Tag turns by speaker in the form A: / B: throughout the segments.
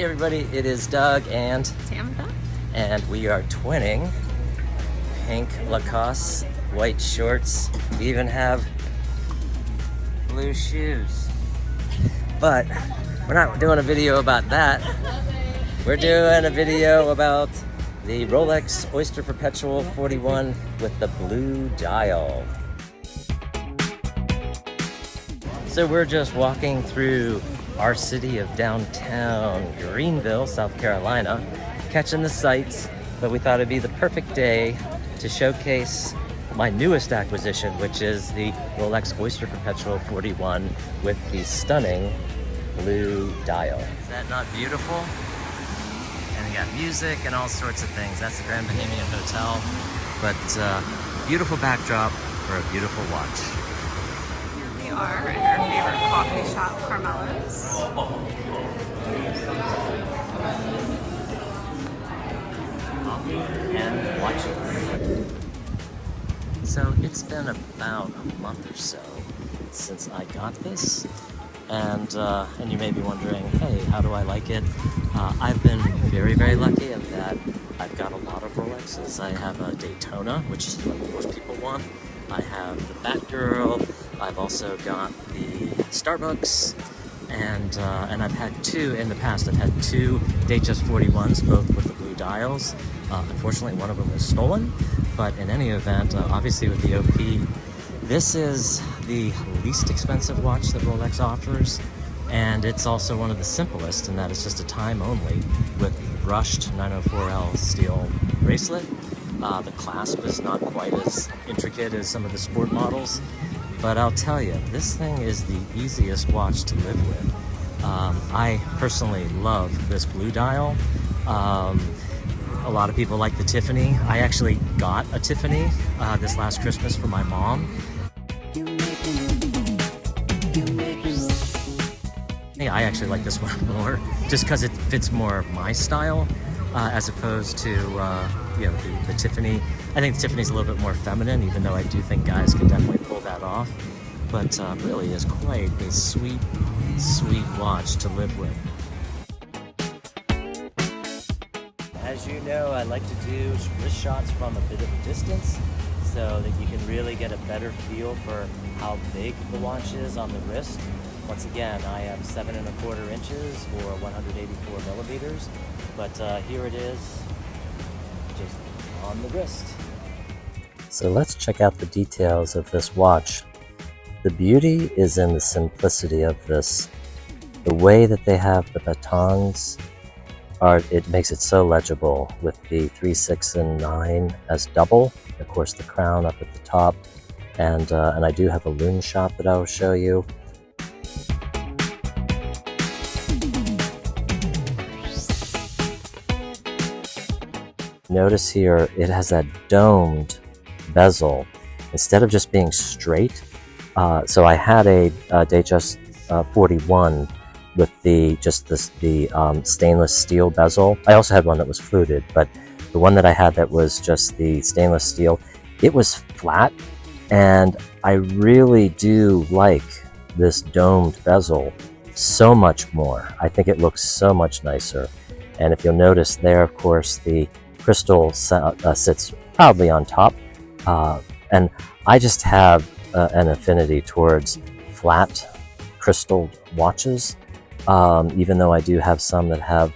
A: Hey everybody, it is Doug and
B: Tampa,
A: and we are twinning pink Lacoste, white shorts. We even have blue shoes. But we're not doing a video about that. We're doing a video about the Rolex Oyster Perpetual 41 with the blue dial. So we're just walking through our city of downtown Greenville, South Carolina, catching the sights, but we thought it'd be the perfect day to showcase my newest acquisition, which is the Rolex Oyster Perpetual 41 with the stunning blue dial. Is that not beautiful? And we got music and all sorts of things. That's the Grand Bohemian Hotel, but beautiful backdrop for a beautiful watch.
B: we are at our favorite coffee shop, Carmelo's.
A: Coffee and watches. So it's been about a month or so since I got this, and you may be wondering, hey, how do I like it? I've been very, very lucky in that I've got a lot of Rolexes. I have a Daytona, which is what most people want. I have the Batgirl. I've also got the Starbucks, and I've had two in the past. I've had two Datejust 41s, both with the blue dials. Unfortunately, one of them was stolen, but in any event, obviously with the OP, this is the least expensive watch that Rolex offers, and it's also one of the simplest in that it's just a time only with brushed 904L steel bracelet. The clasp is not quite as intricate as some of the sport models, but I'll tell you, this thing is the easiest watch to live with. I personally love this blue dial. A lot of people like the Tiffany. I actually got a Tiffany this last Christmas for my mom. Yeah, I actually like this one more, just because it fits more my style, as opposed to the Tiffany. I think the Tiffany's a little bit more feminine, even though I do think guys can definitely pull that off. But really is quite a sweet, sweet watch to live with. As you know, I like to do wrist shots from a bit of a distance so that you can really get a better feel for how big the watch is on the wrist. Once again, I am 7 1/4 inches or 184 millimeters, but here it is, just on the wrist. So let's check out the details of this watch. The beauty is in the simplicity of this. The way that they have the batons, it makes it so legible with the 3, 6, and 9 as double. Of course, the crown up at the top, and I do have a loom shot that I'll show you. Notice here, it has that domed bezel instead of just being straight. So I had a Datejust 41 with the stainless steel bezel. I also had one that was fluted, but the one that I had that was just the stainless steel, it was flat, and I really do like this domed bezel so much more. I think it looks so much nicer. And if you'll notice there, of course, the crystal sits proudly on top, and I just have an affinity towards flat crystal watches, even though I do have some that have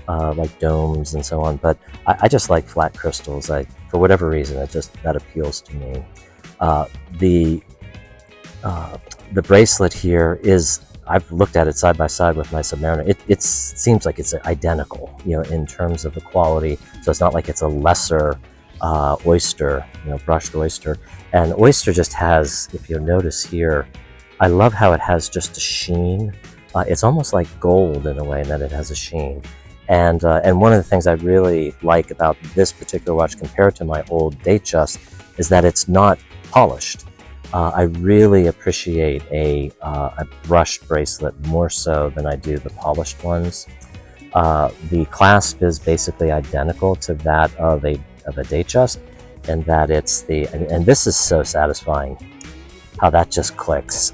A: like domes and so on, but I just like flat crystals. For whatever reason, that appeals to me. The bracelet here is, I've looked at it side by side with my Submariner. It seems like it's identical, in terms of the quality. So it's not like it's a lesser oyster, brushed oyster. And oyster just has, if you'll notice here, I love how it has just a sheen. It's almost like gold in a way in that it has a sheen. And one of the things I really like about this particular watch compared to my old Datejust is that it's not polished. I really appreciate a brushed bracelet more so than I do the polished ones. The clasp is basically identical to that of a Datejust, and that it's and this is so satisfying how that just clicks.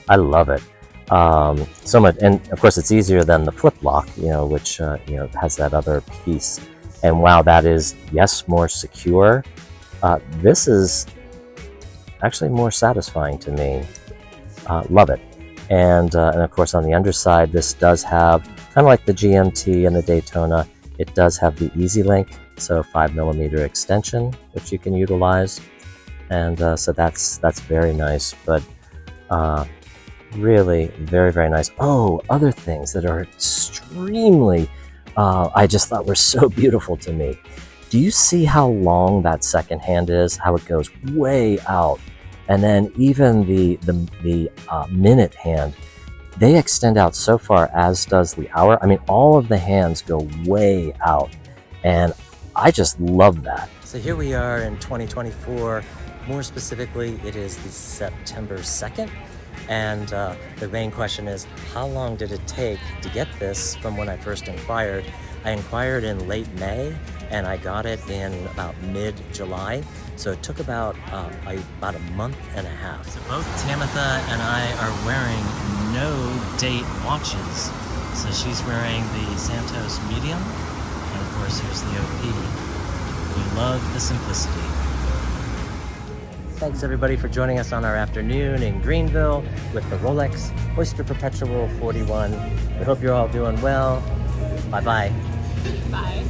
A: I love it. So much, and of course it's easier than the flip lock, which has that other piece. And while that is, yes, more secure, this is actually more satisfying to me. Love it. And of course on the underside, this does have, kind of like the GMT and the Daytona, it does have the Easy Link, so 5mm extension, which you can utilize. And so that's very nice, but really very, very nice. Oh, other things that are extremely, I just thought were so beautiful to me. Do you see how long that second hand is? How it goes way out, and then even the minute hand, they extend out so far, as does the hour. I mean, all of the hands go way out, and I just love that. So here we are in 2024. More specifically, it is the September 2nd. And the main question is, how long did it take to get this from when I first inquired? I inquired in late May, and I got it in about mid-July. So it took about a month and a half. So both Tamitha and I are wearing no date watches. So she's wearing the Santos Medium, and of course here's the OP. We love the simplicity. Thanks everybody for joining us on our afternoon in Greenville with the Rolex Oyster Perpetual 41. We hope you're all doing well. Bye-bye.
B: Bye.